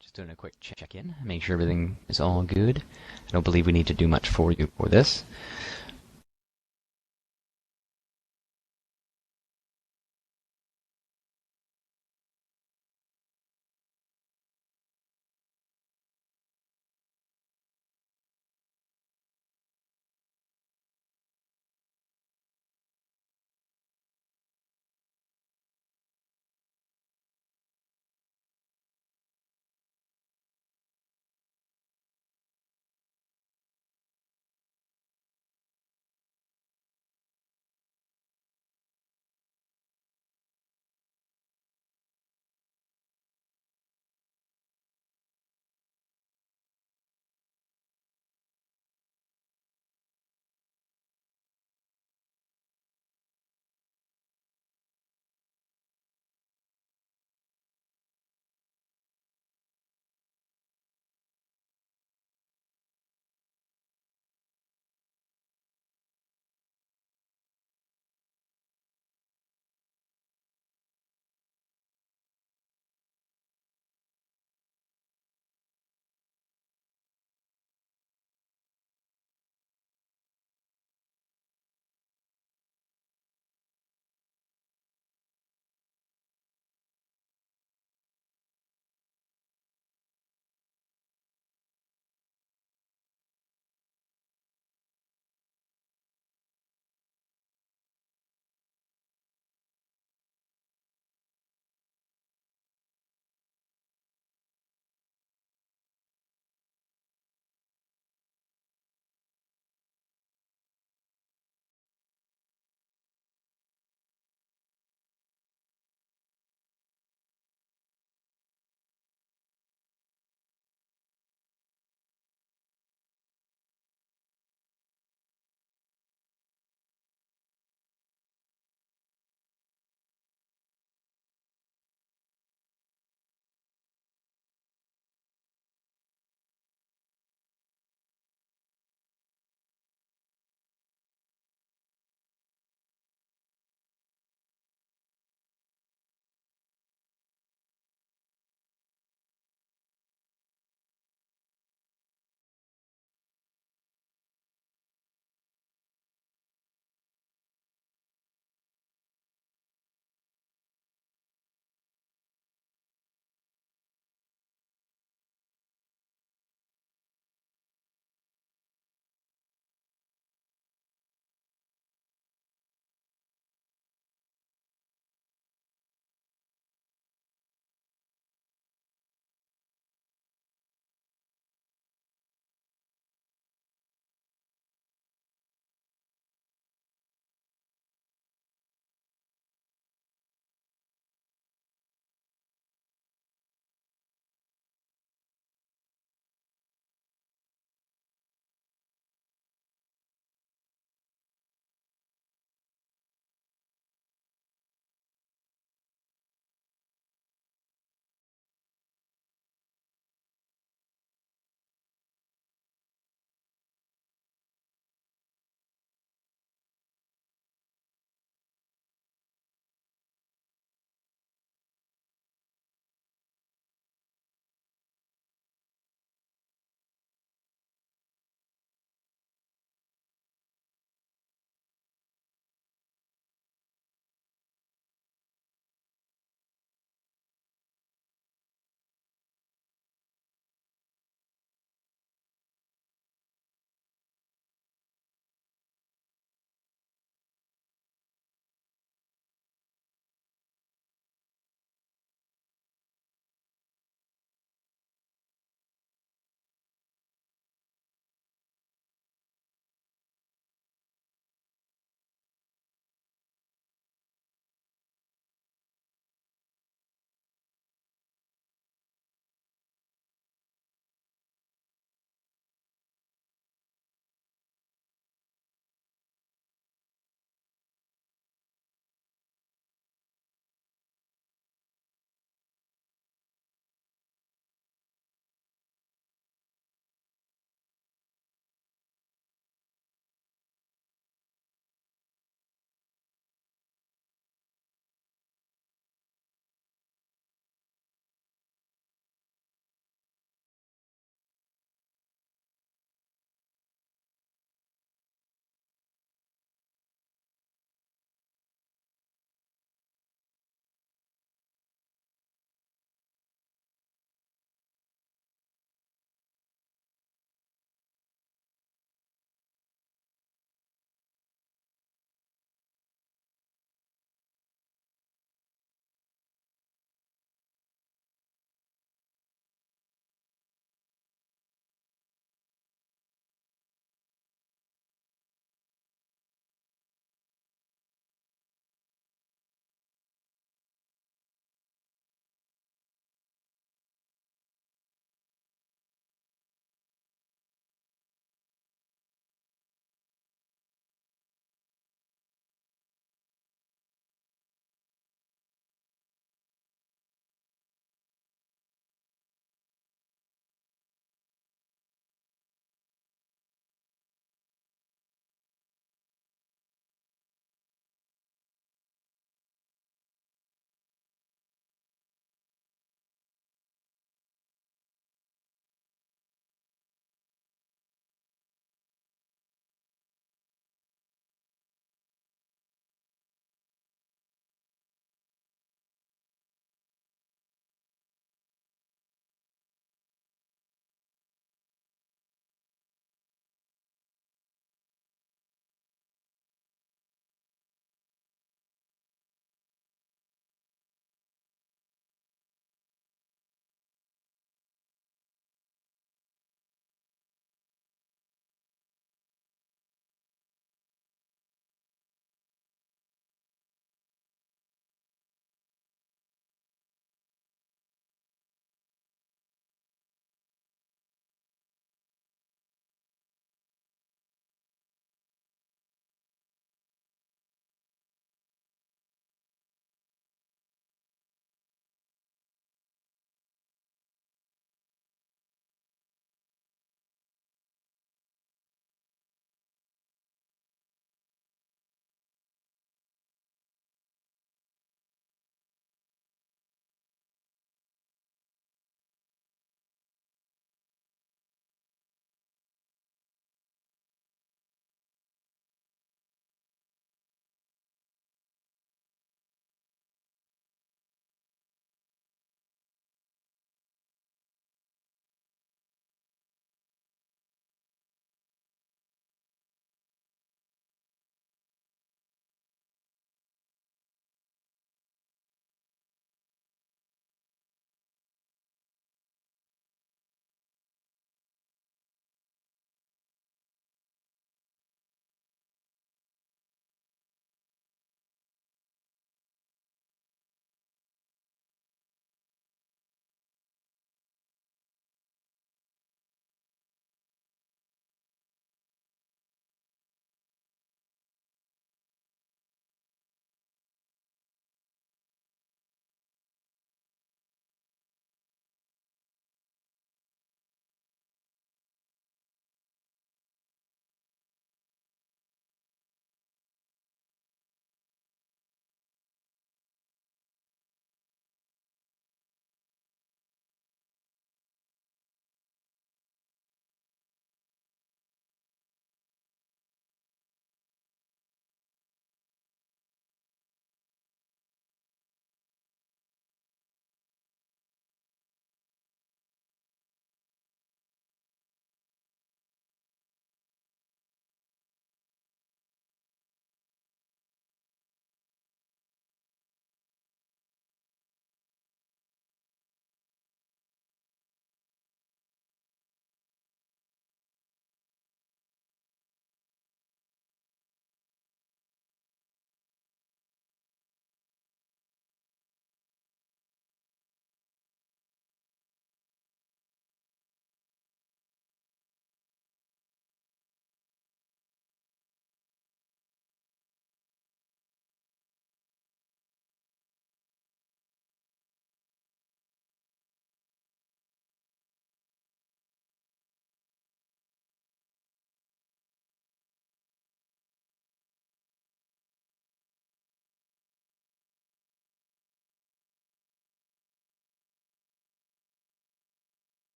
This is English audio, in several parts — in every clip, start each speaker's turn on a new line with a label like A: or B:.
A: Just doing a quick check-in, make sure everything is all good. I don't believe we need to do much for you for this.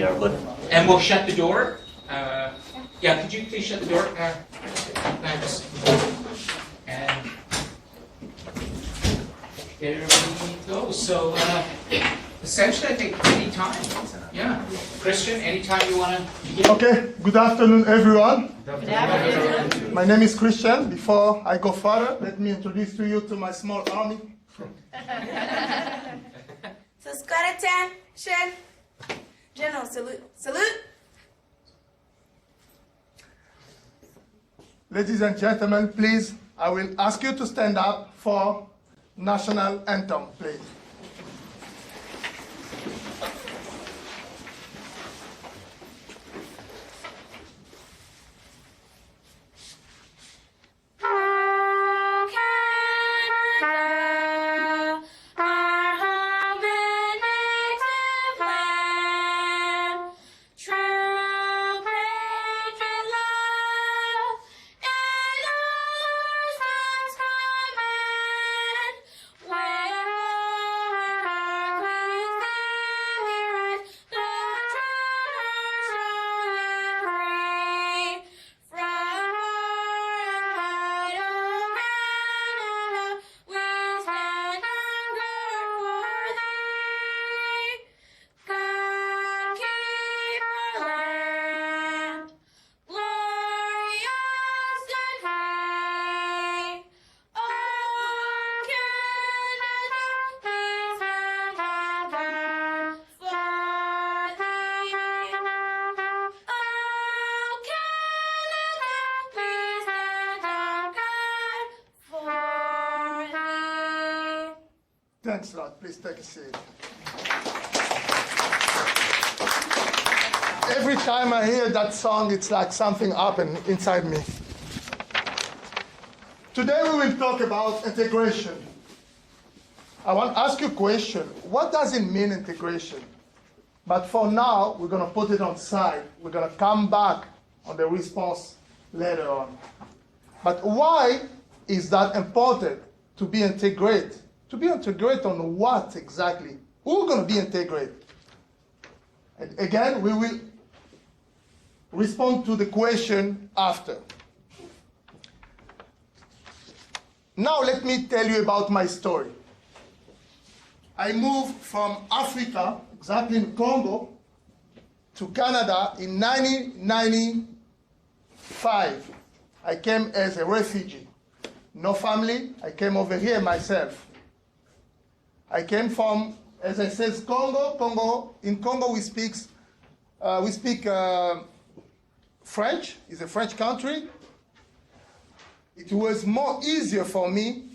B: we are good.
C: And we'll shut the door. Yeah, could you please shut the door? Thanks. And get everybody go. So essentially, I think any time. Yeah. Christian, anytime you want to begin.
D: Okay, good afternoon, everyone.
C: Good afternoon.
D: My name is Christian. Before I go further, let me introduce to you to my small army.
E: So, squad attention. General, salute. Salute.
D: Ladies and gentlemen, please, I will ask you to stand up for national anthem, please. Thanks a lot. Please take a seat. Every time I hear that song, it's like something happened inside me. Today we will talk about integration. I want to ask you a question. What does it mean, integration? But for now, we're going to put it on side. We're going to come back on the response later on. But why is that important to be integrated? To be integrated on what exactly? Who's going to be integrated? And again, we will respond to the question after. Now let me tell you about my story. I moved from Africa, exactly in Congo, to Canada in 1995. I came as a refugee. No family. I came over here myself. I came from, as I said, Congo. In Congo, we speak French. It's a French country. It was more easier for me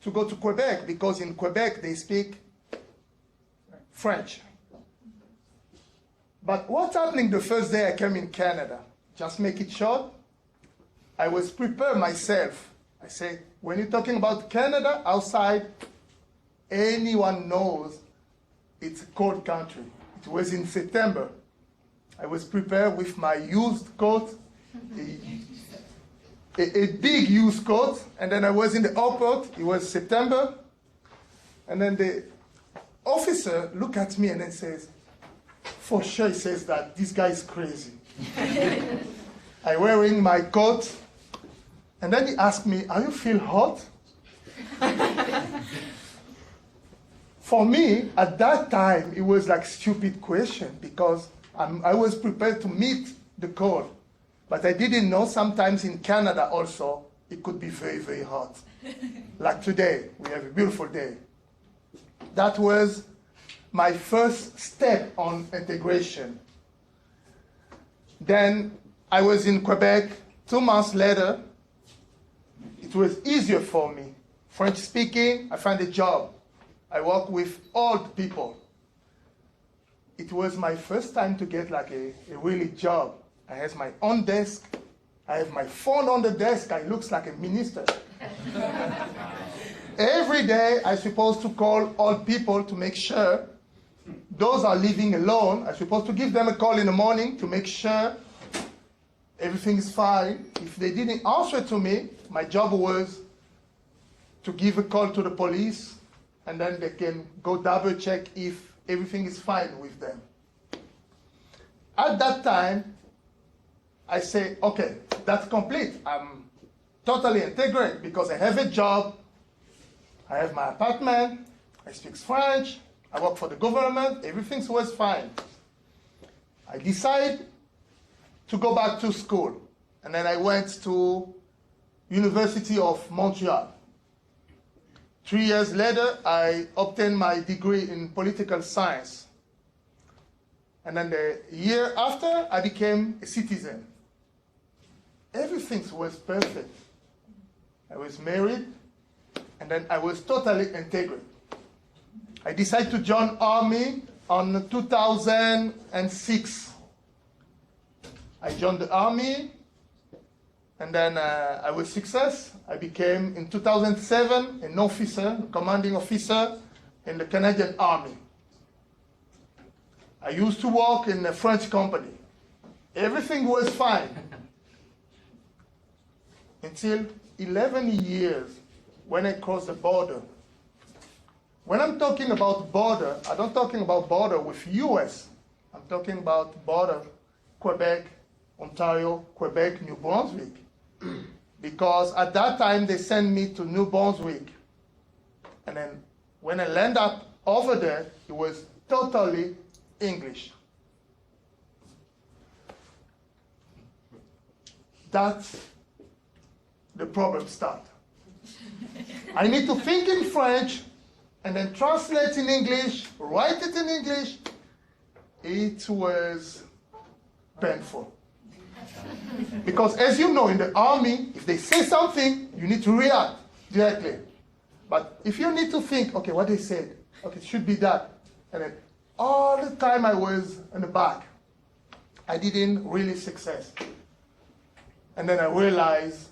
D: to go to Quebec because in Quebec they speak French. But what's happening the first day I came in Canada? Just make it short. I was prepared myself. I said, when you're talking about Canada outside, anyone knows it's a cold country. It was in September. I was prepared with my used coat, a big used coat, and then I was in the airport. It was September. And then the officer looked at me and then says, for sure he says that this guy is crazy. I wearing my coat, and then he asked me, "Are you feel hot?" For me, at that time, it was like stupid question because I was prepared to meet the cold. But I didn't know sometimes in Canada also, it could be very, very hot. Like today, we have a beautiful day. That was my first step on integration. Then I was in Quebec. 2 months later, it was easier for me. French speaking, I found a job. I work with old people. It was my first time to get like a really job. I have my own desk. I have my phone on the desk. I looks like a minister. Every day I'm supposed to call old people to make sure those are living alone. I'm supposed to give them a call in the morning to make sure everything is fine. If they didn't answer to me, my job was to give a call to the police, and then they can go double check if everything is fine with them. at that time, I say, okay, that's complete. I'm totally integrated because I have a job, I have my apartment, I speak French, I work for the government, everything was fine. I decided to go back to school, and then I went to University of Montreal. 3 years later, I obtained my degree in political science. And then the year after, I became a citizen. Everything was perfect. I was married, and then I was totally integrated. I decided to join army on 2006. I joined the army, and then I was success. I became, in 2007, an officer, a commanding officer in the Canadian Army. I used to work in a French company. Everything was fine. Until 11 years when I crossed the border. When I'm talking about border, I'm not talking about border with US. I'm talking about border Quebec, Ontario, Quebec, New Brunswick. Because at that time they sent me to New Brunswick. And then when I landed up over there, it was totally English. That's the problem starts. I need to think in French and then translate in English, write it in English. It was painful. Because as you know, in the army, if they say something, you need to react directly. But if you need to think, okay, what they said, okay, it should be that. And then all the time I was in the back, I didn't really success. And then I realized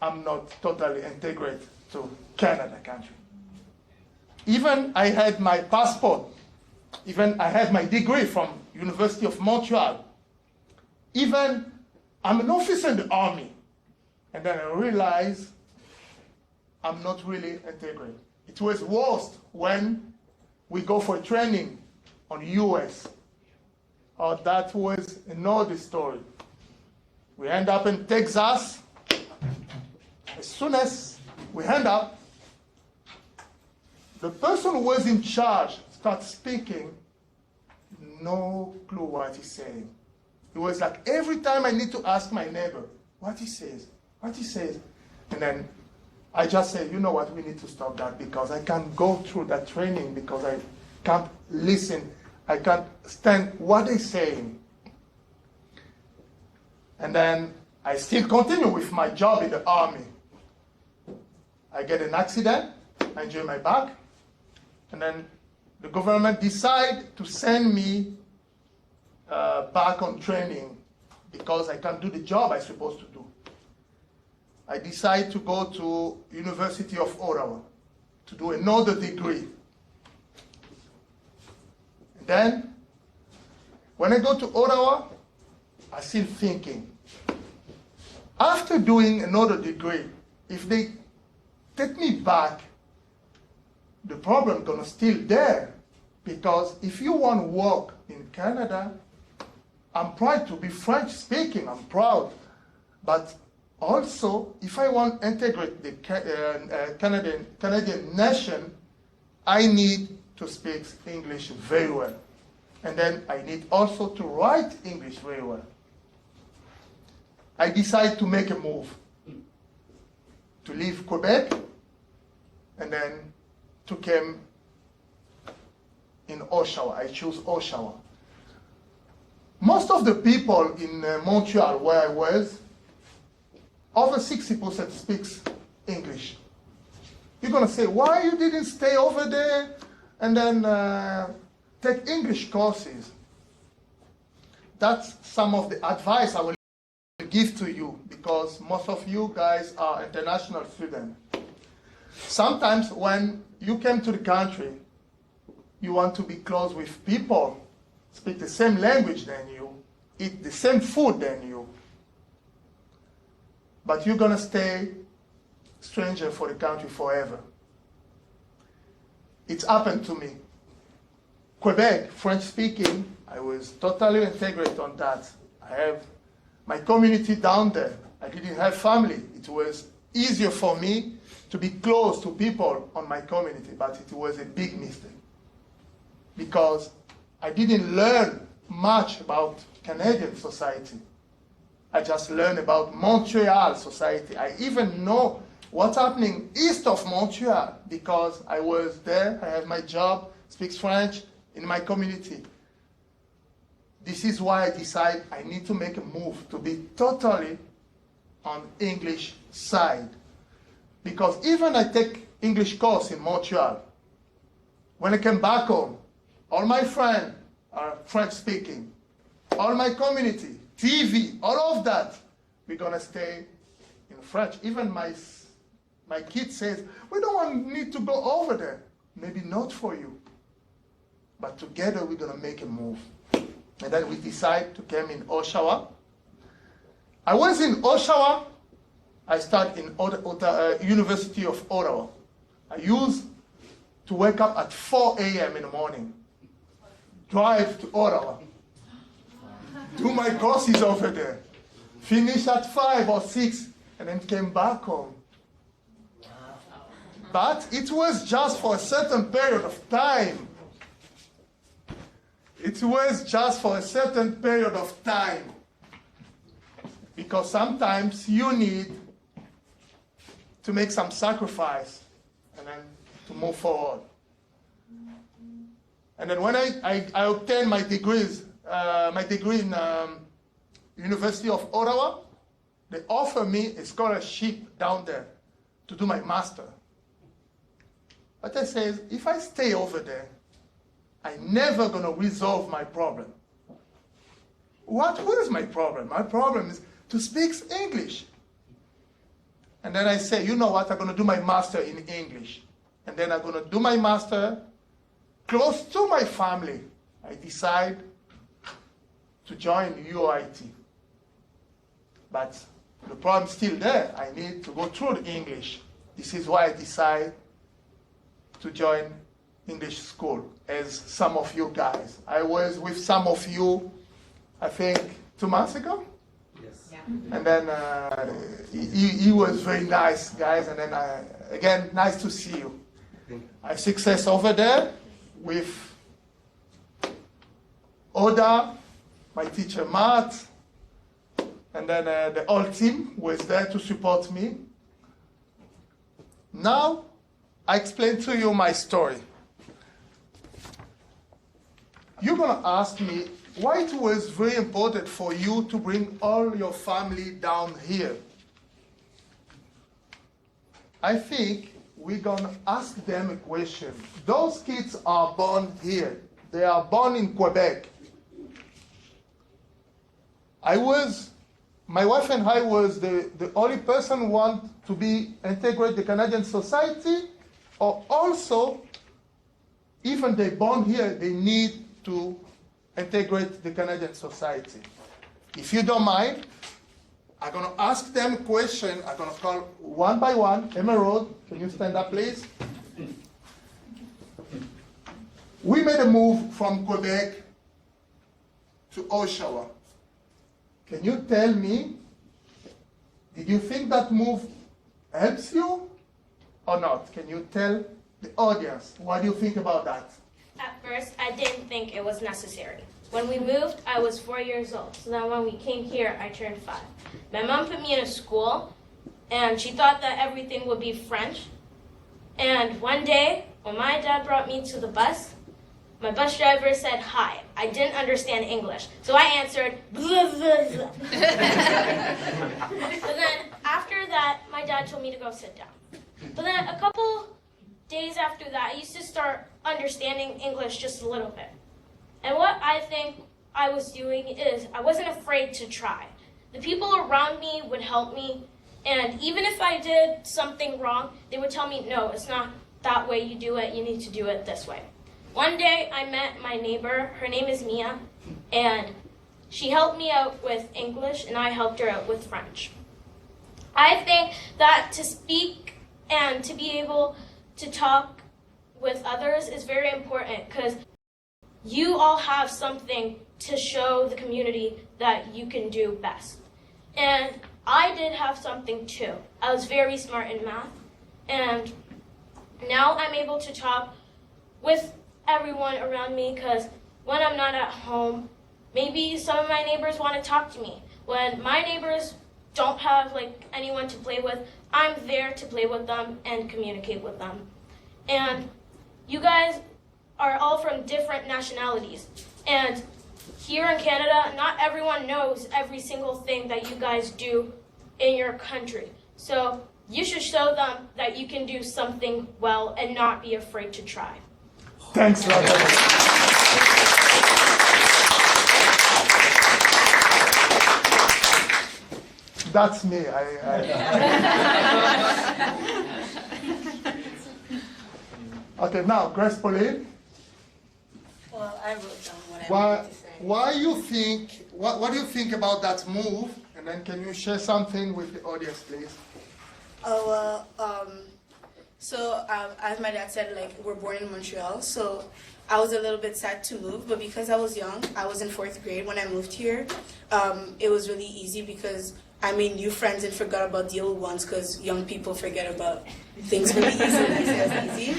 D: I'm not totally integrated to Canada country. Even I had my passport, even I had my degree from University of Montreal. Even I'm an officer in the army. And then I realized I'm not really integrated. It was worse when we go for training on US. Oh, that was another story. We end up in Texas. As soon as we end up, the person who was in charge starts speaking, no clue what he's saying. It was like every time I need to ask my neighbor what he says. And then I just say, you know what, we need to stop that because I can't go through that training because I can't listen. I can't stand what they're saying. And then I still continue with my job in the army. I get an accident, I injure my back, and then the government decide to send me back on training because I can't do the job I'm supposed to do. I decide to go to University of Ottawa to do another degree. And then, when I go to Ottawa, I'm still thinking, after doing another degree, if they take me back, the problem gonna still there. Because if you want to work in Canada, I'm proud to be French speaking, I'm proud. But also, if I want to integrate the Canadian nation, I need to speak English very well. And then I need also to write English very well. I decide to make a move, to leave Quebec, and then to come in Oshawa. I choose Oshawa. Most of the people in Montreal, where I was, over 60% speaks English. You're going to say, why you didn't stay over there and then take English courses? That's some of the advice I will give to you because most of you guys are international students. Sometimes when you came to the country, you want to be close with people, speak the same language than you, eat the same food than you. But you're going to stay stranger for the country forever. It's happened to me. Quebec, French speaking, I was totally integrated on that. I have my community down there. I didn't have family. It was easier for me to be close to people on my community, but it was a big mistake because I didn't learn much about Canadian society. I just learned about Montreal society. I even know what's happening east of Montreal because I was there, I have my job, speaks French in my community. This is why I decided I need to make a move to be totally on English side. Because even I take English course in Montreal, when I came back home, all my friends are French speaking. All my community, TV, all of that, we're gonna stay in French. Even my kid says, we don't need to go over there. Maybe not for you. But together we're gonna make a move. And then we decide to come in Oshawa. I was in Oshawa. I started in University of Ottawa. I used to wake up at 4 a.m. in the morning, drive to Ottawa, do my courses over there, finish at 5 or 6, and then came back home. But it was just for a certain period of time. It was just for a certain period of time. Because sometimes you need to make some sacrifice and then to move forward. And then when I obtained my degrees, my degree in University of Ottawa, they offered me a scholarship down there to do my master. But I said, if I stay over there, I'm never going to resolve my problem. What is my problem? My problem is to speak English. And then I say, you know what, I'm going to do my master in English. And then I'm going to do my master close to my family. I decide to join UIT. But the problem is still there. I need to go through the English. This is why I decide to join English school, as some of you guys. I was with some of you, I think, 2 months ago.
B: Yes.
E: Yeah.
D: And then he was very nice, guys. And then, again, nice to see you. I had success over there with Oda, my teacher Matt, and then the whole team was there to support me. Now, I explain to you my story. You're going to ask me why it was very important for you to bring all your family down here. I think we're going to ask them a question. Those kids are born here. They are born in Quebec. My wife and I was the only person who want to be integrate the Canadian society, or also, even they born here, they need to integrate the Canadian society. If you don't mind, I'm going to ask them a question. I'm going to call one by one. Emerald, can you stand up, please? We made a move from Quebec to Oshawa. Can you tell me, did you think that move helps you or not? Can you tell the audience, what do you think about that?
F: At first, I didn't think it was necessary. When we moved, I was 4 years old. So then when we came here, I turned 5. My mom put me in a school, and she thought that everything would be French. And one day, when my dad brought me to the bus, my bus driver said hi. I didn't understand English, so I answered, blah, blah, blah. But then after that, my dad told me to go sit down. But then a couple days after that, I used to start understanding English just a little bit. And what I think I was doing is I wasn't afraid to try. The people around me would help me, and even if I did something wrong, they would tell me, no, it's not that way you do it, you need to do it this way. One day I met my neighbor, her name is Mia, and she helped me out with English and I helped her out with French. I think that to speak and to be able to talk with others is very important because you all have something to show the community that you can do best. And I did have something too. I was very smart in math, and now I'm able to talk with everyone around me, because when I'm not at home, maybe some of my neighbors want to talk to me. When my neighbors don't have anyone to play with, I'm there to play with them and communicate with them. And you guys are all from different nationalities. And here in Canada, not everyone knows every single thing that you guys do in your country. So you should show them that you can do something well and not be afraid to try.
D: Thanks, Robert. That's me. Okay, now, Grace Pauline.
E: Well, I wrote down what I
D: Why,
E: wanted to say.
D: what do you think about that move? And then can you share something with the audience, please?
E: As my dad said, we're born in Montreal, so I was a little bit sad to move, but because I was young, I was in 4th grade when I moved here, it was really easy because I made new friends and forgot about the old ones, because young people forget about things really easy.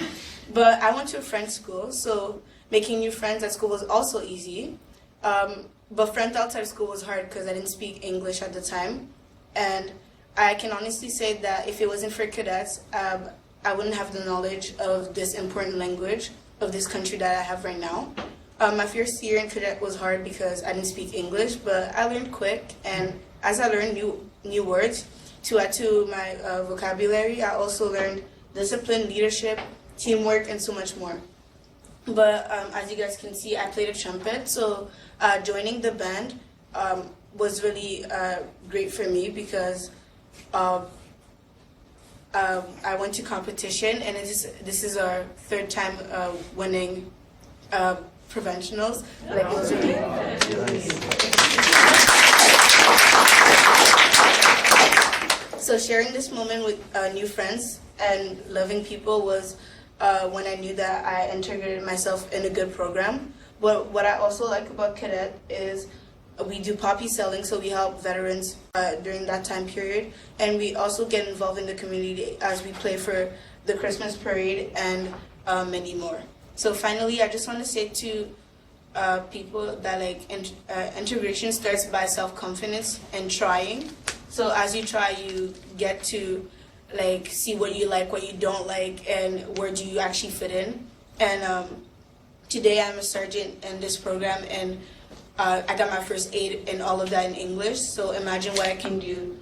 E: But I went to a French school, so making new friends at school was also easy. But friends outside school was hard because I didn't speak English at the time. And I can honestly say that if it wasn't for cadets, I wouldn't have the knowledge of this important language of this country that I have right now. My first year in cadet was hard because I didn't speak English, but I learned quick. And as I learned new words to add to my vocabulary, I also learned discipline, leadership, teamwork, and so much more. But as you guys can see, I played a trumpet, so joining the band was really great for me because I went to competition, and this is our 3rd time winning provincials. It was really so sharing this moment with new friends and loving people was when I knew that I integrated myself in a good program. But what I also like about Cadet is we do poppy selling, so we help veterans during that time period. And we also get involved in the community as we play for the Christmas parade and many more. So finally, I just want to say to people that integration starts by self-confidence and trying. So as you try, you get to see what you like, what you don't like, and where do you actually fit in. And today I'm a sergeant in this program, and I got my first aid and all of that in English. So imagine what I can do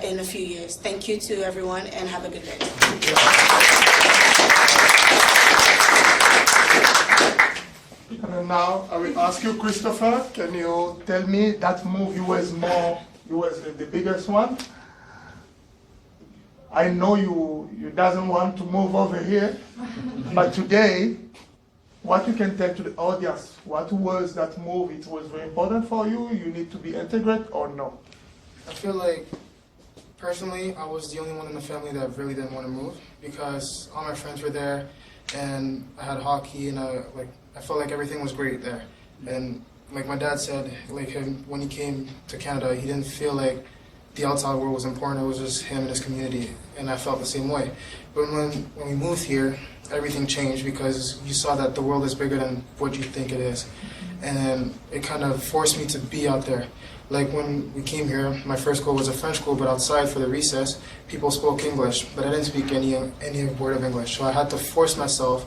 E: in a few years. Thank you to everyone, and have a good day.
D: And now I will ask you, Christopher, can you tell me that move you was the biggest one? I know you doesn't want to move over here, but today, what you can tell to the audience, what was that move? It was very important for you? You need to be integrated or no?
B: I feel like, personally, I was the only one in the family that really didn't want to move because all my friends were there, and I had hockey, and I felt like everything was great there. And like my dad said, when he came to Canada, he didn't feel like the outside world was important. It was just him and his community, and I felt the same way. But when we moved here, everything changed because you saw that the world is bigger than what you think it is. And it kind of forced me to be out there. Like when we came here, my first school was a French school, but outside for the recess, people spoke English, but I didn't speak any word of English. So I had to force myself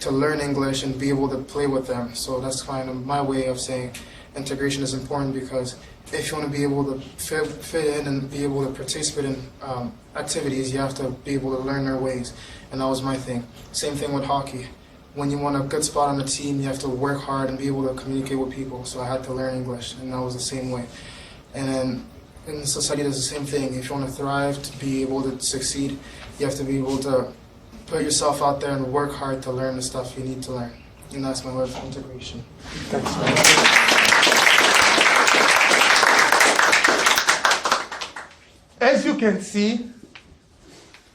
B: to learn English and be able to play with them. So that's kind of my way of saying integration is important, because if you want to be able to fit in and be able to participate in activities, you have to be able to learn their ways. And that was my thing. Same thing with hockey. When you want a good spot on the team, you have to work hard and be able to communicate with people. So I had to learn English, and that was the same way. And then in society, there's the same thing. If you want to thrive, to be able to succeed, you have to be able to put yourself out there and work hard to learn the stuff you need to learn. And that's my way of integration.
D: Thanks, man. As you can see,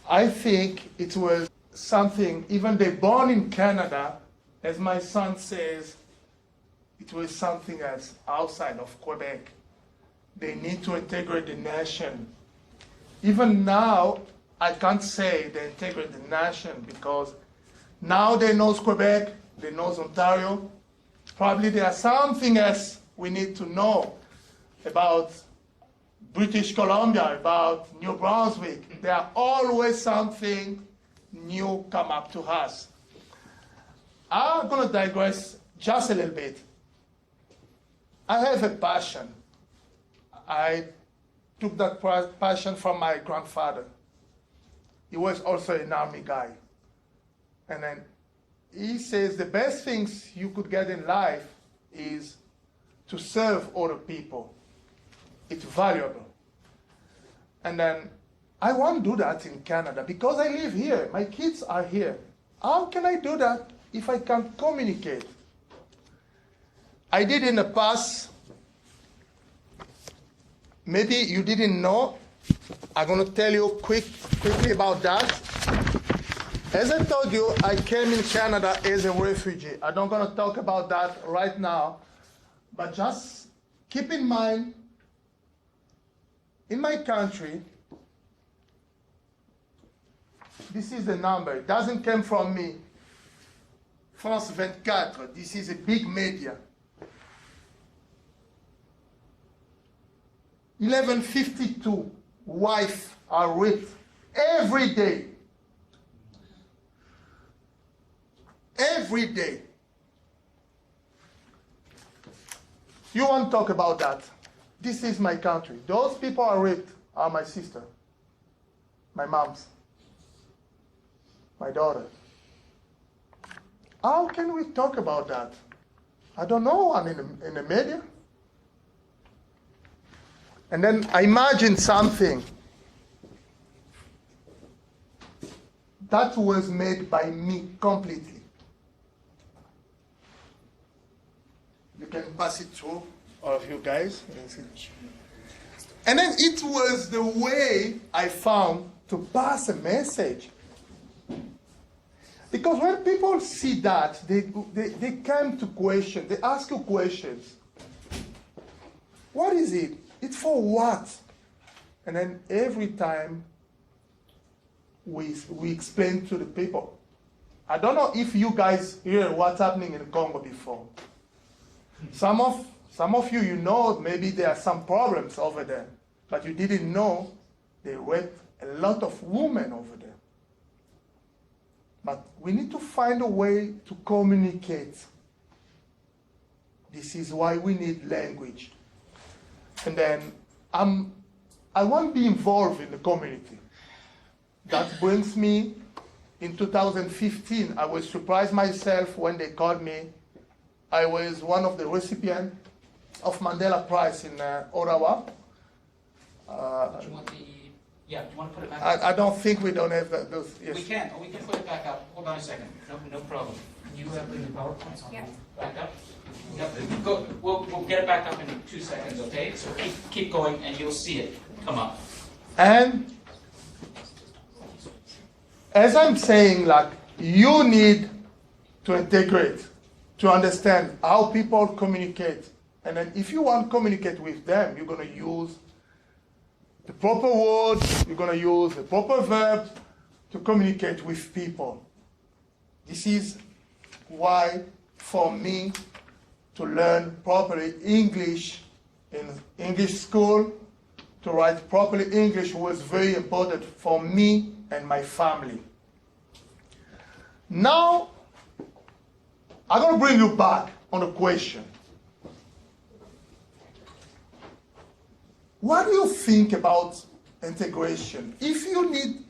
D: I think it was something, even they born in Canada, as my son says, it was something else outside of Quebec. They need to integrate the nation. Even now, I can't say they integrate the nation because now they know Quebec, they know Ontario. Probably there's something else we need to know about British Columbia, about New Brunswick. There are always something new come up to us. I'm going to digress just a little bit. I have a passion. I took that passion from my grandfather. He was also an army guy. And then he says the best things you could get in life is to serve other people. It's valuable. And then I want to do that in Canada because I live here. My kids are here. How can I do that if I can't communicate? I did in the past. Maybe you didn't know. I'm going to tell you quickly about that. As I told you, I came in Canada as a refugee. I'm not going to talk about that right now. But just keep in mind, in my country, this is the number. It doesn't come from me. France 24, this is a big media. 1152 wives are raped every day. Every day. You want to talk about that? This is my country. Those people are raped are my sister, my mom's, my daughter. How can we talk about that? I don't know. I'm in the media. And then I imagine something that was made by me completely. You can pass it through, all of you guys. And then it was the way I found to pass a message. Because when people see that, they come to question, they ask you questions. What is it? It's for what? And then every time we explain to the people. I don't know if you guys hear what's happening in Congo before. Some of you know maybe there are some problems over there, but you didn't know they raped a lot of women over there. But we need to find a way to communicate. This is why we need language. And then I want to be involved in the community. That brings me in 2015. I was surprised myself when they called me. I was one of the recipients of Mandela Prize in Ottawa.
C: Do you want to put it back up?
D: I don't think we don't have those. Yes.
C: We can put it back up. Hold on a second. No problem. You have the PowerPoints on?
F: Yeah.
C: Back up? Yep. Go, we'll get it back up in 2 seconds, okay? So keep going and you'll see it come up.
D: And as I'm saying, like, you need to integrate, to understand how people communicate. And then if you want to communicate with them, you're going to use the proper words, you're going to use the proper verbs to communicate with people. This is why, for me, to learn properly English in English school, to write properly English was very important for me and my family. Now, I'm going to bring you back on a question. What do you think about integration? If you need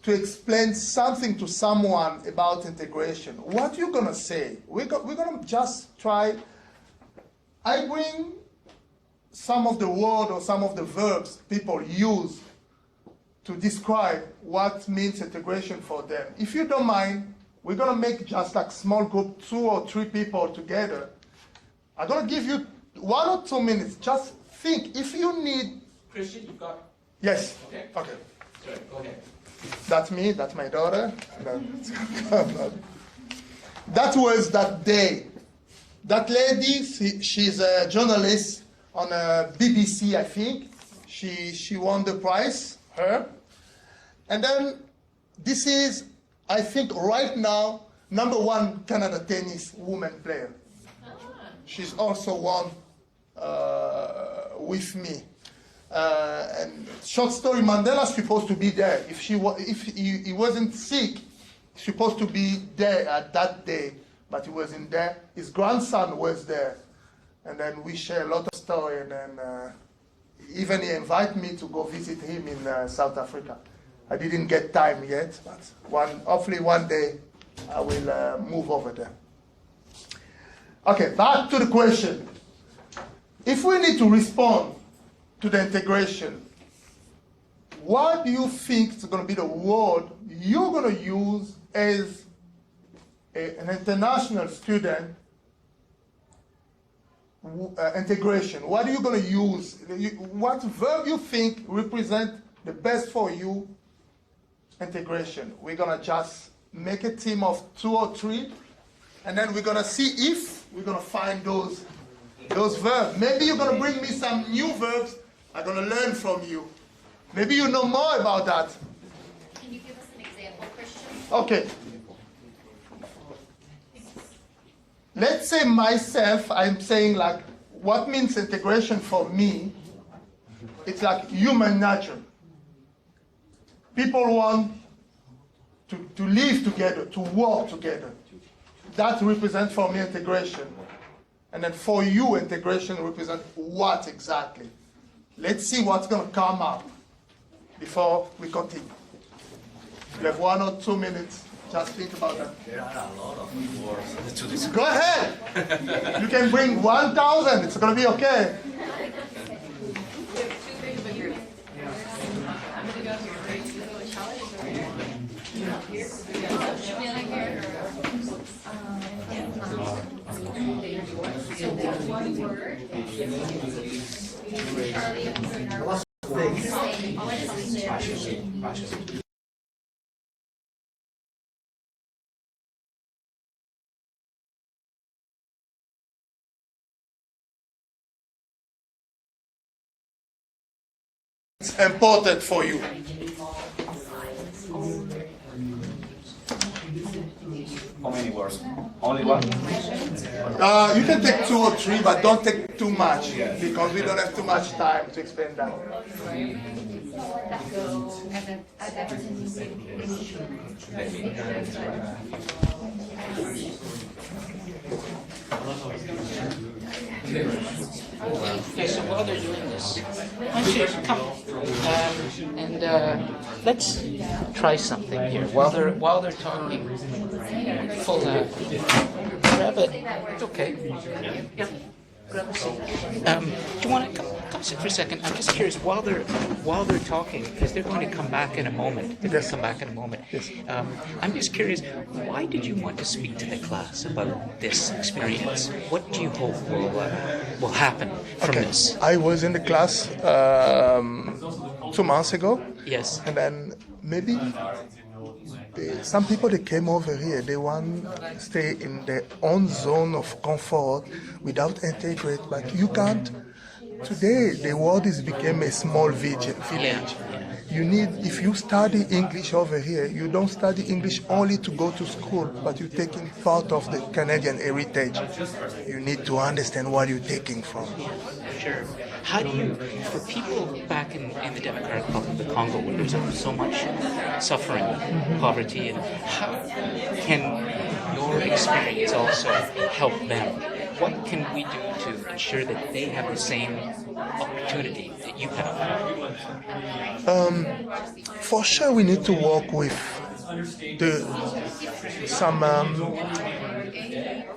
D: to explain something to someone about integration, what are you going to say? We're going to just try. I bring some of the words or some of the verbs people use to describe what means integration for them. If you don't mind, we're going to make just like small group, 2 or 3 people together. I'm going to give you 1 or 2 minutes. Just think. If you need...
C: Christian, you've got...
D: Yes.
C: Okay.
D: Okay.
C: Sorry, go ahead.
D: That's me. That's my daughter. That was that day That lady, she's a journalist on BBC, I think. She won the prize, her. And then this is, I think, right now, #1 Canada tennis woman player. She's also won with me. And short story, Mandela's supposed to be there. If he wasn't sick, he's supposed to be there at that day, but he wasn't there. His grandson was there, and then we share a lot of story. And then even he invited me to go visit him in South Africa. I didn't get time yet, but hopefully one day I will move over there. Okay, back to the question. If we need to respond to the integration, what do you think is going to be the word you're going to use as an international student? Integration. What are you going to use? What verb you think represent the best for you? Integration. We're going to just make a team of 2 or 3, and then we're going to see if we're going to find those verbs. Maybe you're going to bring me some new verbs I'm going to learn from you. Maybe you know more about that.
G: Can you give us an example, Christian?
D: Okay. Let's say myself, I'm saying like, what means integration for me? It's like human nature. People want to live together, to work together. That represents for me integration. And then for you, integration represents what exactly? Let's see what's going to come up before we continue. You have 1 or 2 minutes. Just think about that.
H: There are a lot of words to this.
D: Go ahead. You can bring 1,000. It's going to be okay. It's important for you.
H: How many words? Only one?
D: You can take 2 or 3, but don't take too much because we don't have too much time to explain that.
C: Okay, so while they're doing this, why don't you come and let's try something here. While they're talking, pull that, grab it. It's okay. Yeah. Grab a seat. Do you want to come sit for a second? I'm just curious. While they're talking, because they're going to come back in a moment. They're going to come back in a moment.
D: Yes.
C: I'm just curious. Why did you want to speak to the class about this experience? What do you hope will happen from this?
D: I was in the class 2 months ago.
C: Yes.
D: And then maybe some people that came over here, they want to stay in their own zone of comfort without integrate, but you can't. Today, the world is became a small village. You need, if you study English over here, you don't study English only to go to school, but you're taking part of the Canadian heritage. You need to understand what you're taking from.
C: Sure. How do you, for people back in the Democratic Republic of the Congo, where there's so much suffering, poverty, and how can your experience also help them? What can we do to ensure that they have the same opportunity that you have?
D: For sure, we need to work with some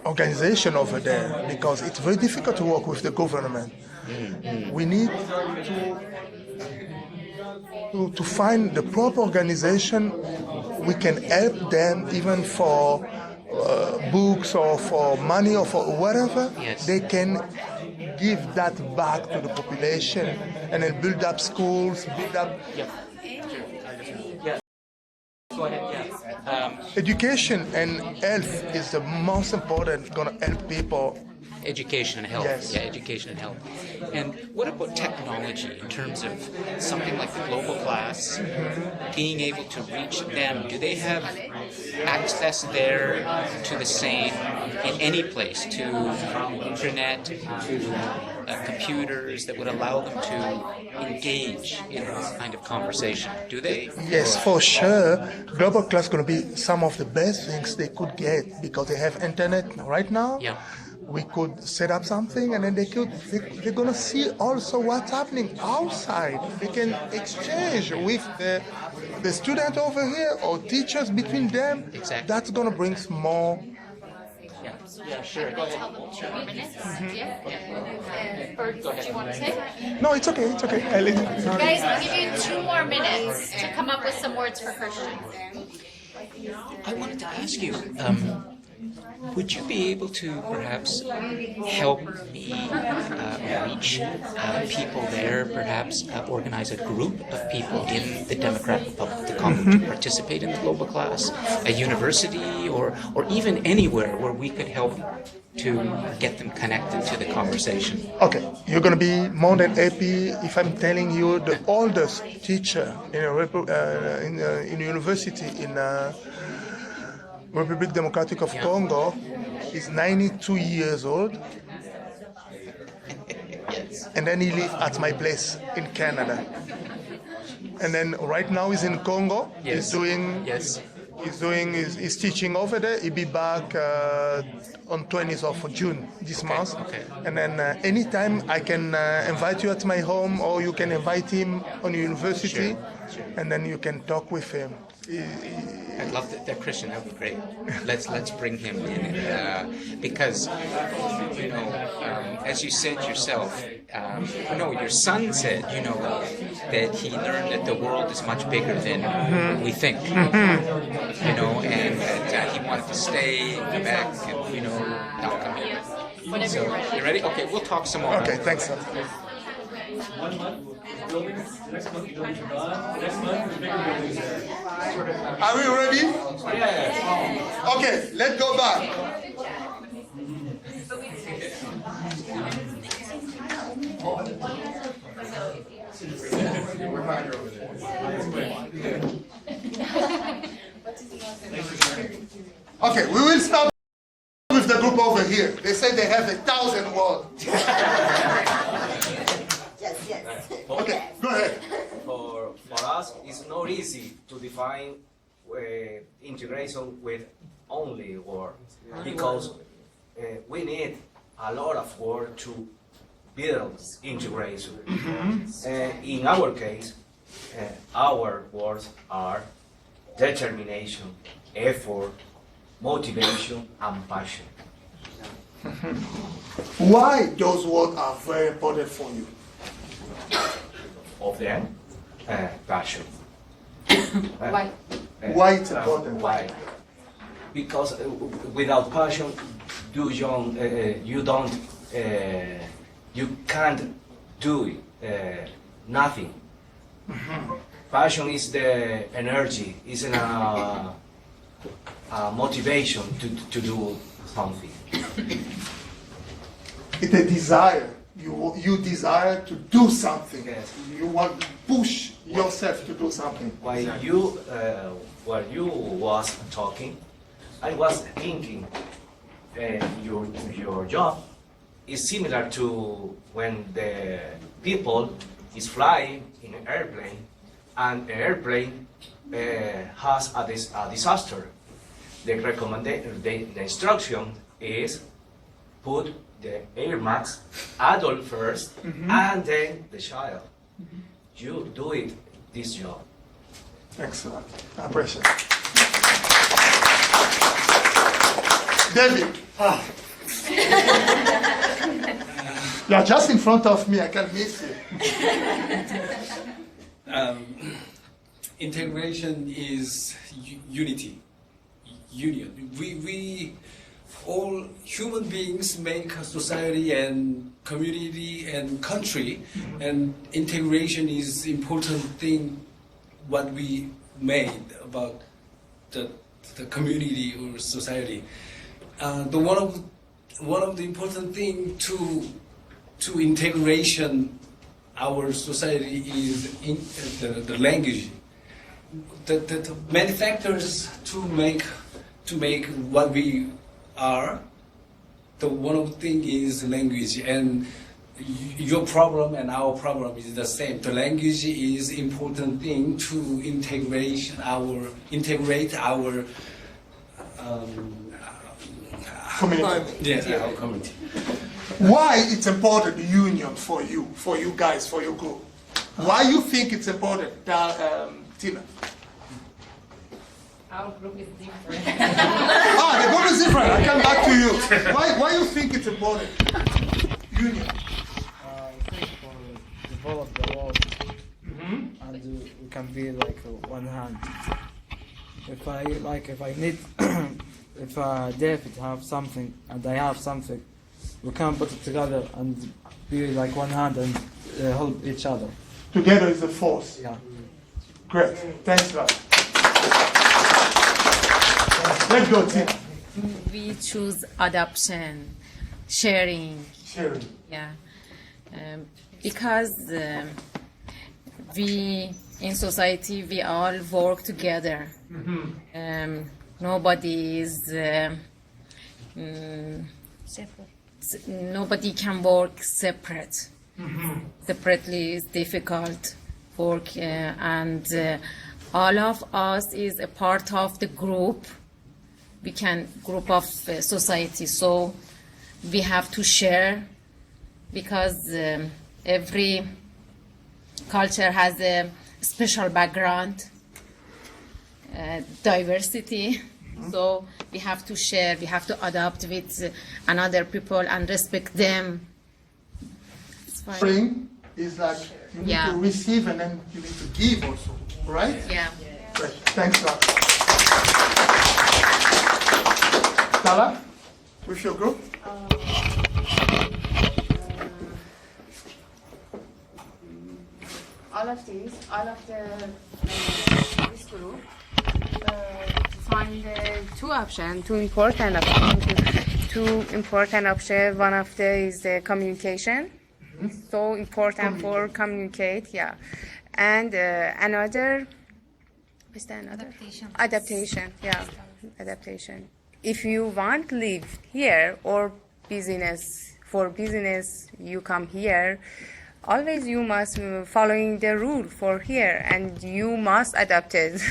D: organization over there because it's very difficult to work with the government. We need to find the proper organization. We can help them even for books or for money or for whatever.
C: Yes.
D: They can give that back to the population and then build up schools, build up
C: Go ahead, yeah.
D: education and health is the most important, going to help people
C: education and health.
D: Yes.
C: Yeah, education and health. And what about technology in terms of something like the global class, being able to reach them? Do they have access there to the same in any place, to internet, to computers that would allow them to engage in this kind of conversation? Do they?
D: Yes, for sure. Global class is going to be some of the best things they could get because they have internet right now.
C: Yeah.
D: We could set up something, and then they're going to see also what's happening outside. They can exchange with the student over here or teachers between them.
C: Exactly.
D: That's going to bring more.
C: Yeah, sure. Go ahead.
G: Tell them 2 more minutes. Yeah. Or do you want to say?
D: No, it's okay. It's okay. I leave.
G: Guys, I'll give you 2 more minutes to come up with some words for Christian.
C: I wanted to ask you, would you be able to perhaps help me reach people there, perhaps organize a group of people in the Democratic Republic of the Congo to participate in the global class, a university, or even anywhere where we could help to get them connected to the conversation?
D: Okay, you're going to be more than happy if I'm telling you the oldest teacher in a university in Republic Democratic of Congo is 92 years old. And then he lives at my place in Canada. And then right now he's in Congo.
C: Yes.
D: He's teaching over there. He'll be back on 20th of June this month.
C: Okay.
D: And then anytime I can invite you at my home, or you can invite him on university, and then you can talk with him.
C: I'd love that, Christian. That would be great. Let's bring him in because as you said yourself, your son said that he learned that the world is much bigger than we think. And that he wanted to stay and come back and not come here.
G: Whenever
C: So
G: you're ready.
C: you ready? Okay, we'll talk some more.
D: Okay, thanks. Sir. Are we ready? Yes. Okay, let's go back. Okay, we will start with the group over here. They say they have 1,000 words. Okay, go ahead.
H: For us, it's not easy to define integration with only word because we need a lot of work to build integration. In our case, our words are determination, effort, motivation, and passion.
D: Why those words are very important for you?
H: Of them, passion.
G: Why?
D: Why it's important?
H: Why? Because without passion, you can't do nothing. Passion is the energy, is a motivation to do something.
D: It's a desire. You desire to do something.
H: Yes.
D: You want to push yourself to do something.
H: While you was talking, I was thinking your job is similar to when the people is flying in an airplane and the airplane has a disaster. The instruction is put the air mask, adult first, and then the child. You do it, this job.
D: Excellent. I appreciate it. David. You're just in front of me. I can't miss you.
I: Integration is unity, union. We all human beings make a society and community and country, and integration is important thing what we made about the community or society. The one of one of the important thing to integration our society is the language. The many factors to make what we are. The one of the thing is language, and your problem and our problem is the same. The language is important thing to integrate our
D: Community.
I: yes, our community.
D: Why it's important union for you guys, for your group? Why you think it's important, Tina?
G: Our group is different.
D: The group is different. I come back to you. Why you think it's important? Union.
J: I think for develop the world, and we can be like one hand. If I need, if David have something and I have something, we can put it together and be like one hand and help each other.
D: Together is a force.
J: Yeah.
D: Great. Thanks, Rod. Let's go, Tina.
K: We choose adoption, sharing.
D: Sharing.
K: Yeah, because we in society we all work together. Nobody is nobody can work separate. Separately is difficult work, and all of us is a part of the group. We can group of society, so we have to share, because every culture has a special background, diversity. So we have to share, we have to adapt with another people and respect them.
D: Sharing is like you need to receive and then you need to give also, right?
K: Yeah.
D: Great. Thanks, Rod. Tala, with your group?
G: All of this group find two options, two important options. One of them is the communication. So important for communicate, yeah. And another, what's the another? Adaptation, yeah. Adaptation. If you want to live here or for business, you come here. Always you must following the rule for here, and you must adapt it.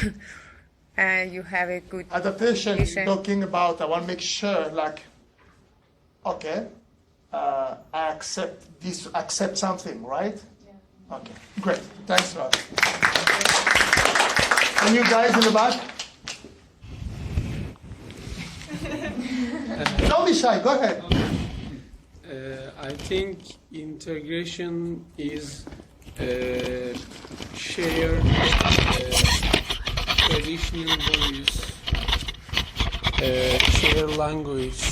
G: And you have a good
D: adaptation. Talking about, I want to make sure, like, okay, I accept something, right? Yeah. Okay, great. Thanks, Rod. And you guys in the back? Don't be shy, go ahead.
L: I think integration is share traditional values, share language,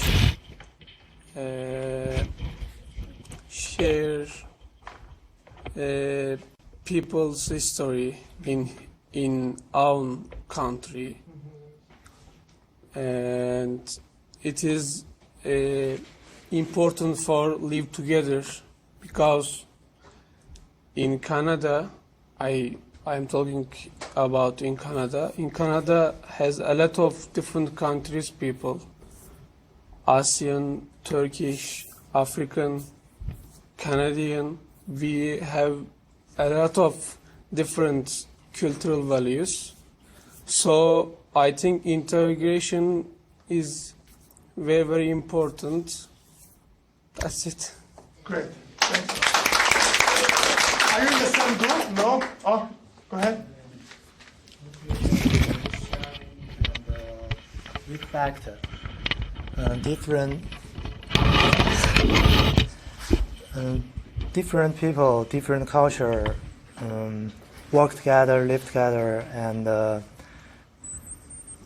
L: share people's history in own country, and it is important for live together, because in Canada, I'm talking about in Canada. In Canada has a lot of different countries people, Asian, Turkish, African, Canadian. We have a lot of different cultural values. So I think integration is very, very important. That's it.
D: Great. Thanks. Are you in the same group? No? Oh, go ahead.
M: Respect different people, different culture, work together, live together, and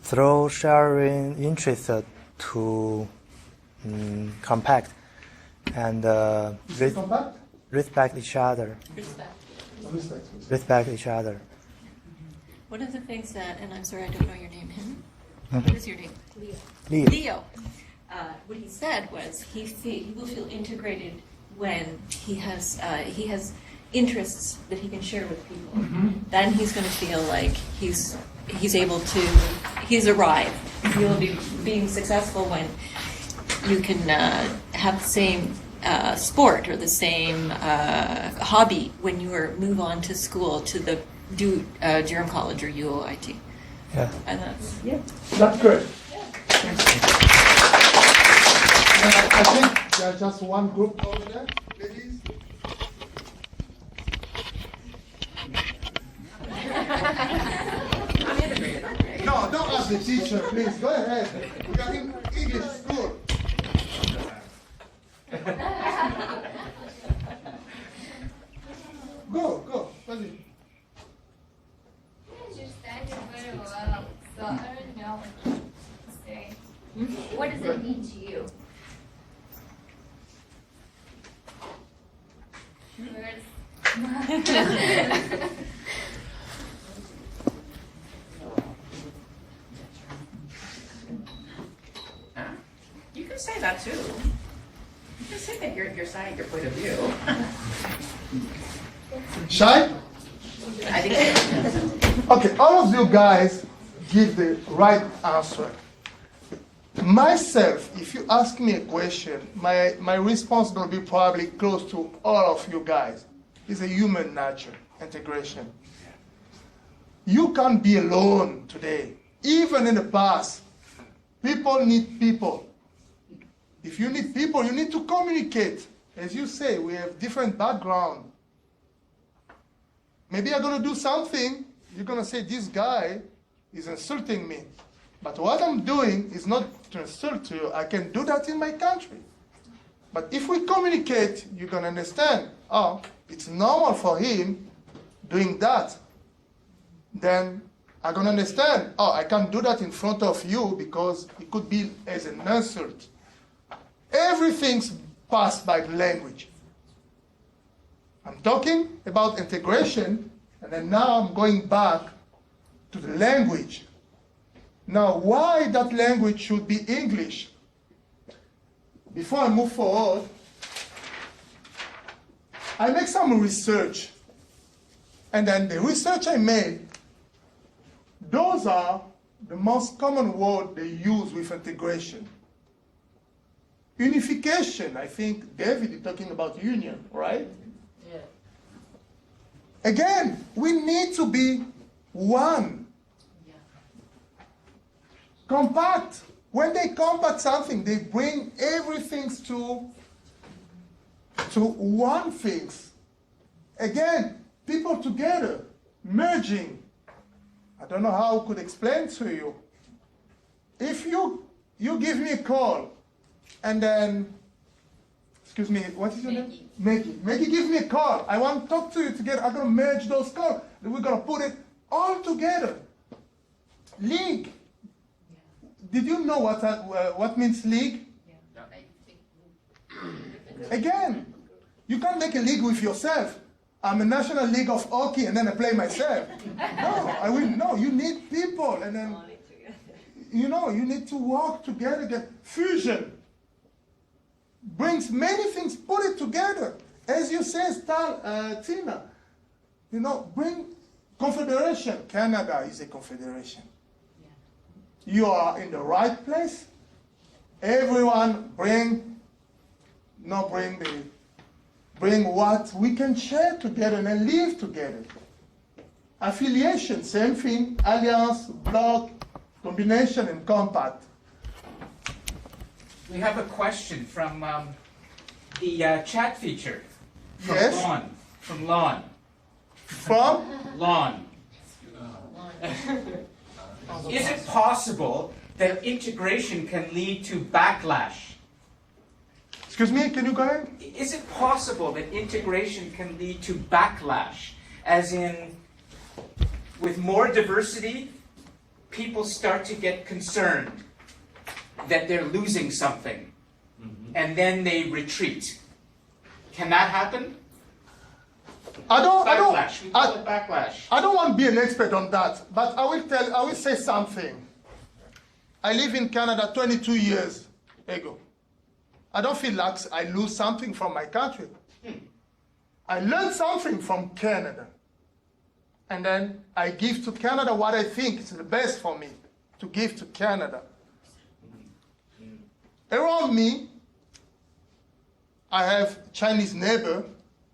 M: through sharing interests to compact and respect each other. Respect each other.
N: One of the things that, and I'm sorry I don't know your name,
M: Mhm.
N: what is your name?
M: Leo.
N: Leo. what he said was he will feel integrated when he has interests that he can share with people. Then he's going to feel like he's arrived. You'll be being successful when you can have the same sport or the same hobby when you move on to school to do Durham College or UOIT.
M: Yeah.
N: And that's
D: That's good. I think there's just one group over there, ladies. No, don't ask the teacher, please. Go ahead. We are in English school. Go. Vas-y.
O: You're standing very well, so I don't know what to say. What does it mean to you?
C: You can say that too. You can say that your side, your point of view.
D: Shy?
C: I think.
D: Okay, all of you guys give the right answer. Myself, if you ask me a question, my response will be probably close to all of you guys. It's a human nature, integration. You can't be alone today. Even in the past, people need people. If you need people, you need to communicate. As you say, we have different background. Maybe I'm going to do something, you're going to say, this guy is insulting me. But what I'm doing is not to insult you. I can do that in my country. But if we communicate, you're going to understand, oh, it's normal for him doing that. Then I'm going to understand, oh, I can't do that in front of you because it could be as an insult. Everything's passed by language. I'm talking about integration, and then now I'm going back to the language. Now, why that language should be English? Before I move forward, I make some research. And then the research I made, those are the most common word they use with integration. Unification, I think David is talking about union, right? Yeah. Again, we need to be one. Yeah. Compact. When they compact something, they bring everything to one thing. Again, people together, merging. I don't know how I could explain to you. If you give me a call, and then, excuse me, what is your name? Maggie. Maggie, give me a call. I want to talk to you together. I'm going to merge those calls. We're going to put it all together. League. Did you know what means league? Again, you can't make a league with yourself. I'm a National League of Hockey and then I play myself. No, I will. No, you need people, and then you need to work together. Get fusion brings many things. Put it together, as you say, Tina. Bring confederation. Canada is a confederation. You are in the right place. Everyone bring what we can share together and live together. Affiliation, same thing. Alliance, bloc, combination, and compact.
C: We have a question from the chat feature. From
D: Yes.
C: Lon. From Lon.
D: From?
C: Lon. Is it possible that integration can lead to backlash?
D: Excuse me, can you go ahead?
C: Is it possible that integration can lead to backlash? As in, with more diversity, people start to get concerned that they're losing something, and then they retreat. Can that happen? Backlash. We call it backlash.
D: I don't want to be an expert on that, but I will say something. I live in Canada 22 years. ego. I don't feel like I lose something from my country. I learned something from Canada. And then I give to Canada what I think is the best for me to give to Canada. Around me, I have Chinese neighbor,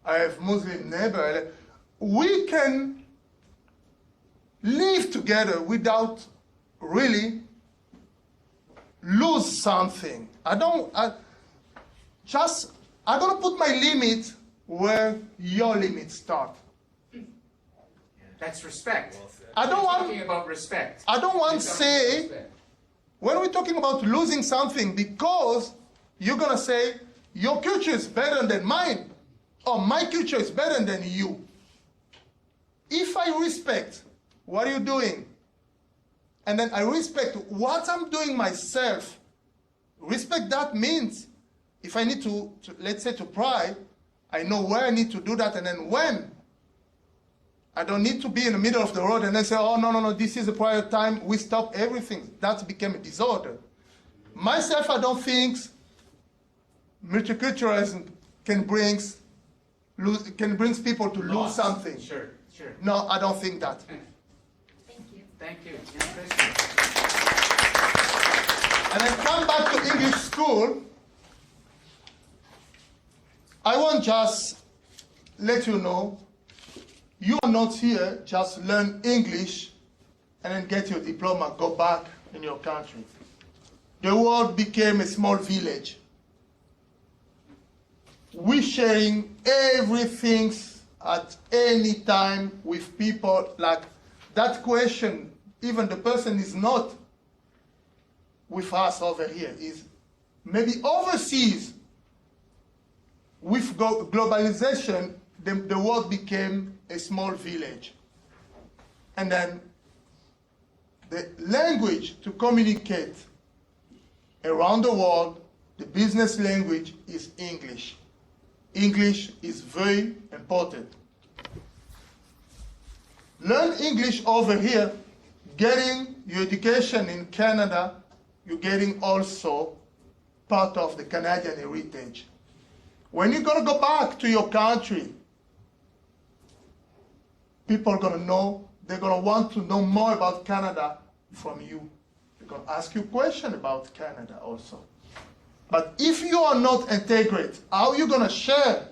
D: I have Muslim neighbor. We can live together without really lose something. I'm gonna put my limit where your limits start.
C: That's respect.
D: I don't want
C: talking about respect.
D: I don't want to
C: You're talking
D: say
C: about respect.
D: when we're talking about losing something because you're gonna say your culture is better than mine or my culture is better than you. If I respect what you're doing and then I respect what I'm doing myself, respect that means if I need to let's say to pray, I know where I need to do that and then when. I don't need to be in the middle of the road and then say, oh, no, this is a prior time, we stop everything. That became a disorder. Myself, I don't think multiculturalism can bring people to lose something.
C: Sure.
D: No, I don't think that.
C: Thank you.
D: And then come back to English school. I want just let you know, you are not here just learn English and then get your diploma, go back in your country. The world became a small village. We sharing everything at any time with people. Like that question, even the person is not with us over here, is maybe overseas. With globalization, the world became a small village. And then the language to communicate around the world, the business language is English. English is very important. Learn English over here, getting your education in Canada, you're getting also part of the Canadian heritage. When you're going to go back to your country, people are going to know, they're going to want to know more about Canada from you. They're going to ask you questions about Canada also. But if you are not integrate, how are you going to share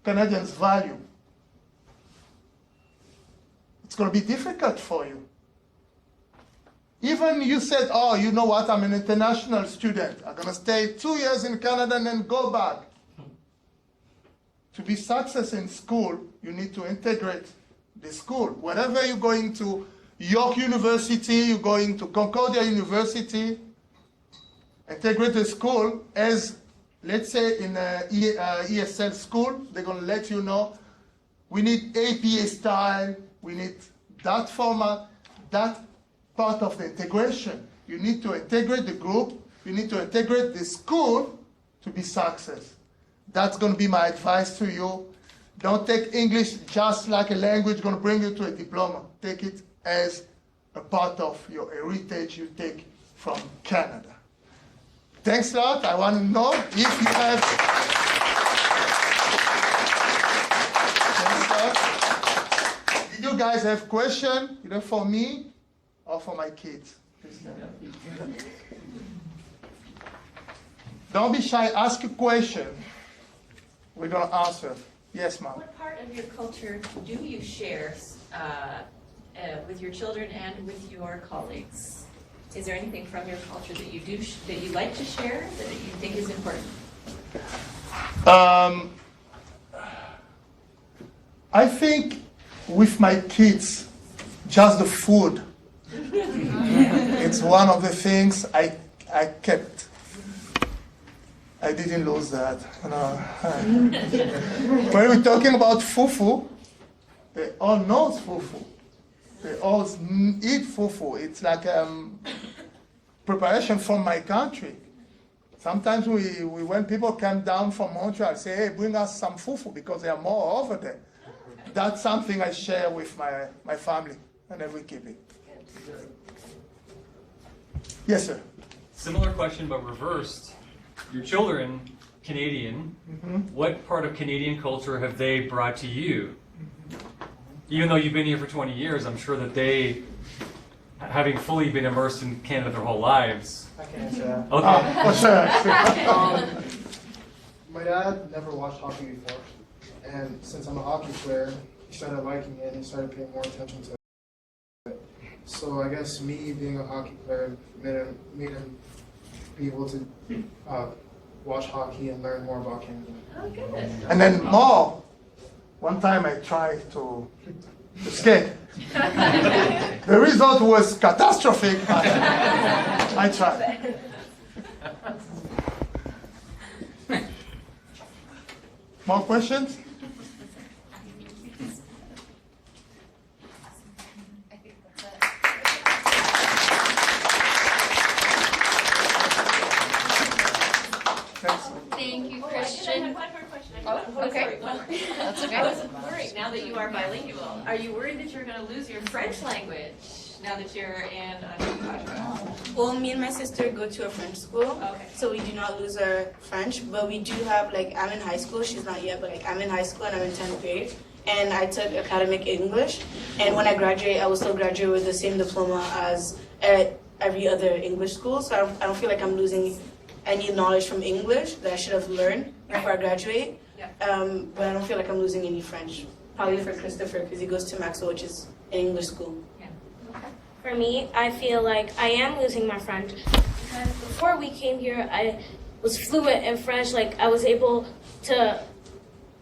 D: Canadians' value? It's going to be difficult for you. Even you said, oh, you know what, I'm an international student. I'm going to stay 2 years in Canada and then go back. To be successful in school, you need to integrate the school. Whenever you're going to York University, you're going to Concordia University, integrate the school as, let's say, in ESL school, they're going to let you know, we need APA style, we need that format, that part of the integration. You need to integrate the group, you need to integrate the school to be successful. That's going to be my advice to you. Don't take English just like a language going to bring you to a diploma. Take it as a part of your heritage you take from Canada. Thanks a lot. I want to know if you have... Thanks a lot. Did you guys have questions, either for me or for my kids? Don't be shy. Ask a question. We're going to answer. Yes, ma'am.
N: What part of your culture do you share with your children and with your colleagues? Is there anything from your culture that you do that you like to share that you think is important?
D: I think with my kids, just the food. It's one of the things I kept. I didn't lose that. No. When we're talking about fufu, they all know fufu. They all eat fufu. It's like preparation from my country. Sometimes when people come down from Montreal, say, hey, bring us some fufu because there are more over there. That's something I share with my family, and then we keep it. Yes, sir.
P: Similar question, but reversed. your children Canadian, what part of Canadian culture have they brought to you? Even though you've been here for 20 years, I'm sure that they, having fully been immersed in Canada their whole lives.
B: I can answer that.
P: Okay.
D: What's that?
B: My dad never watched hockey before, and since I'm a hockey player, he started liking it and he started paying more attention to it. So I guess me being a hockey player made him be able to watch hockey and learn more about Canada.
N: Oh, good.
D: And then more. One time I tried to skate. The result was catastrophic, but I tried. More questions?
O: Thank you, Christian.
N: I have one more question.
O: Oh, okay. That's okay.
N: I was worried, now that you are bilingual, are you worried that you're going to lose your French language now that you're in Ontario?
E: Well, me and my sister go to a French school, so we do not lose our French, but we do have, like, I'm in high school, she's not yet, but like I'm in high school and I'm in 10th grade, and I took academic English, and when I graduate, I will still graduate with the same diploma as every other English school, so I don't feel like I'm losing any knowledge from English that I should have learned before I graduate, but I don't feel like I'm losing any French. Probably for Christopher, because he goes to Maxwell, which is an English school.
F: For me, I feel like I am losing my French. Because before we came here, I was fluent in French. Like, I was able to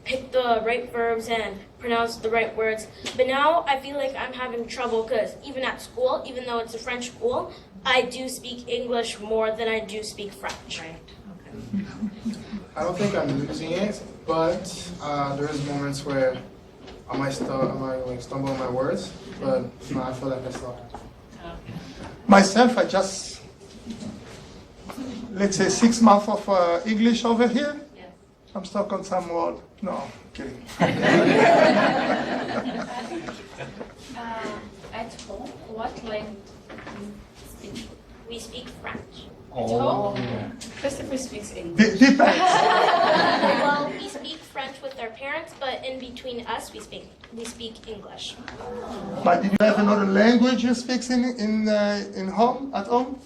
F: pick the right verbs and pronounce the right words. But now I feel like I'm having trouble because even at school, even though it's a French school, I do speak English more than I do speak French.
N: Right.
B: I don't think I'm losing it, but there is moments where I might stumble on my words, but no, I feel like I still have.
D: Myself, I just, let's say 6 months of English over here.
N: Yes.
D: I'm stuck on some word. No, I'm kidding.
O: At home, what language do you speak?
F: We speak French.
E: Oh. Christopher speaks English.
D: Depends.
F: Well, we speak French with our parents, but in between us, we speak English.
D: But did you have another language you speak in home, at home?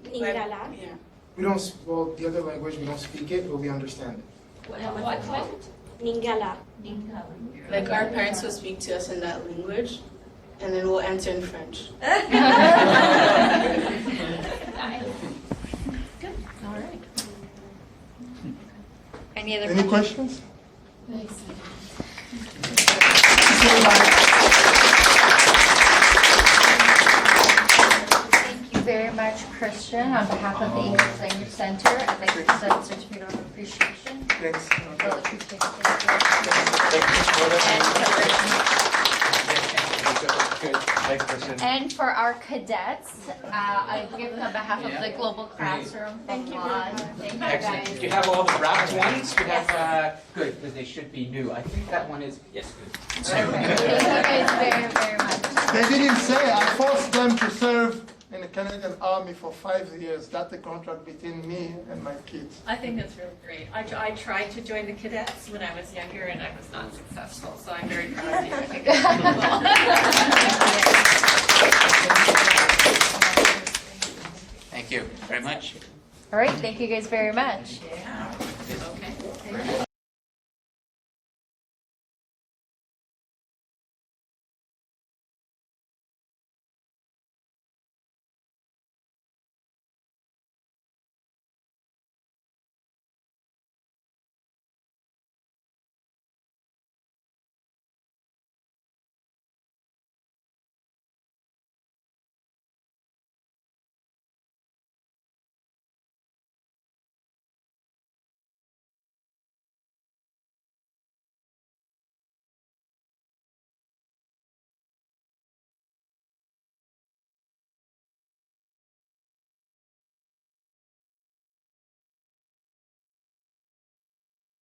F: Lingala.
B: Yeah. We don't, well, the other language, we don't speak it, but we understand it.
N: What language?
F: Lingala.
E: Like our parents will speak to us in that language, and then we'll answer in French.
N: Good. All right. Any other
D: Any questions?
O: Thank you very much, Christian. On behalf of the English Language Center, I'd like to present a certificate of appreciation.
D: Thanks.
O: And for our cadets, I give on behalf of the Global Classroom. Thank you. Thank you,
C: Excellent.
O: guys.
C: Do you have all the wrapped ones? We have, good, because they should be new. I think that one is, yes, good.
O: Thank you guys very, very much.
D: They didn't say. I forced them to serve in the Canadian Army for 5 years. That's the contract between me and my kids.
N: I think that's really great. I tried to join the cadets when I was younger and I was not successful, so I'm very proud of you. I think that's really well.
C: Thank you very much.
O: All right, thank you guys very much.